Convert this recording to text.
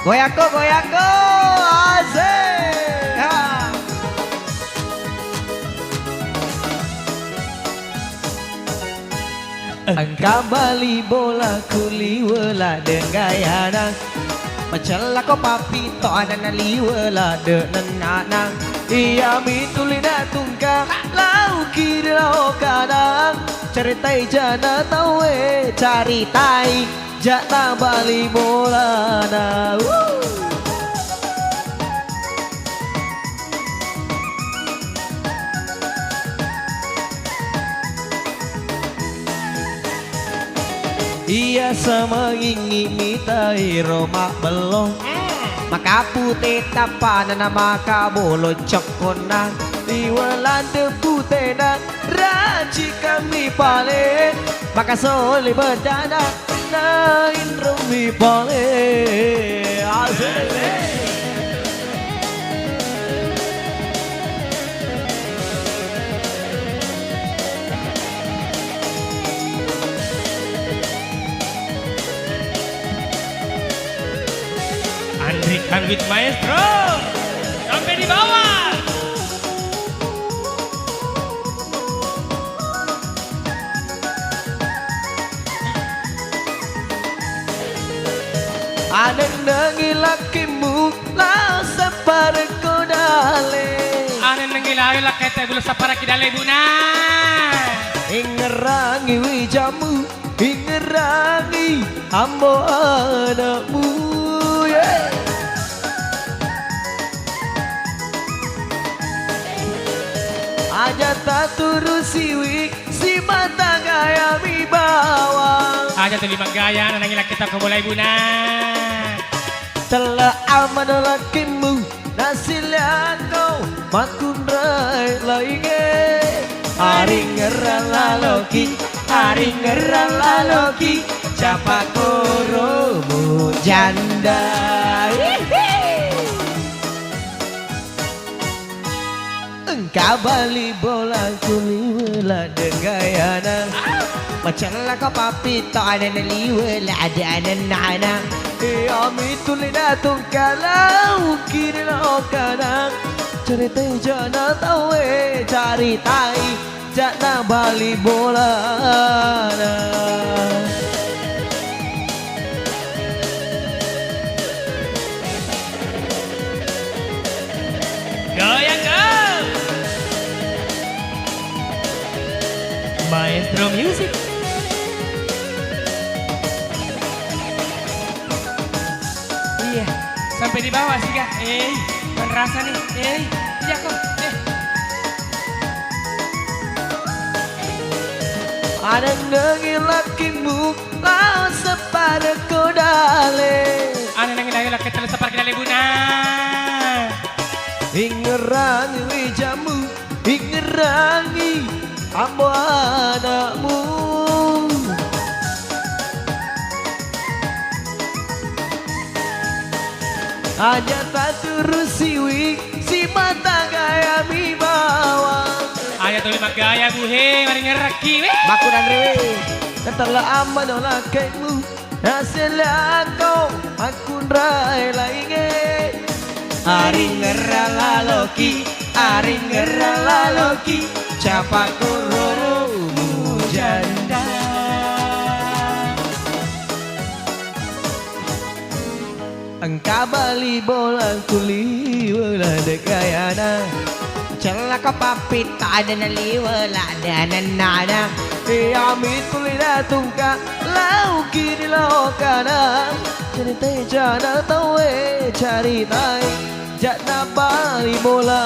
goyako, asik. Ha. Engkau bali bola kuli wala dengayana macam lako papi to ada na liwala de nanang iya mitulina tungka lau kira kadang ceritai jana tawe caritai jana bali bola na iya sama ingi mitai Roma belum maka putih tapan na maka bolo cokona iwalan de putih na raci kami pale maka soli berdana na indromi pale asale Andrikan with Maestro sampai di bawah. Ada nengi lakimu lau sapare kodale. Ada nengi lau kete bulu sapara kidale buna. Ingerangi wijamu, ingerangi ambo anakmu. Yeah. Aja tak turun siwi si mata gaya mi bawang. Aja tu lima gaya nangi laki kita kemulai buna. Telah aman lakimu nasilango makundrai lainge. Aring ngeran laloki, aring ngeran laloki, capa koromu janda. Engkau bali bola kuliwala dengayana macam laka papi to ada naliwala ada nana iya mitulina tungkalau kini lo kadang cerita jana tawe caritai jana bali bola Goyang go. Maestro Music. Iya, sampai di bawah sih kak. Kan rasa nih. Iya kok. Ada nengi lakimu lau separa kodale. Ada nengi laki terus separ kidale buna. Ingerangi wijamu, ingerangi ambo anakmu. Aja tak turun siwi si mata gaya mi bawang. Aja tu lima gaya buhe, mari ngereki weh. Bakuran rewe, ketelah aman olah kaimu. Hasil aku rai lainge. Aring ngeran laloki, aring ngeran laloki, capa koromu janda. Engkau bali bola kuli wala dekayana. Celaka papi tak ada naliwala ada nana. Iya mitulina tungka lau kini lo kadang cerita jana tawe caritai jana bali bola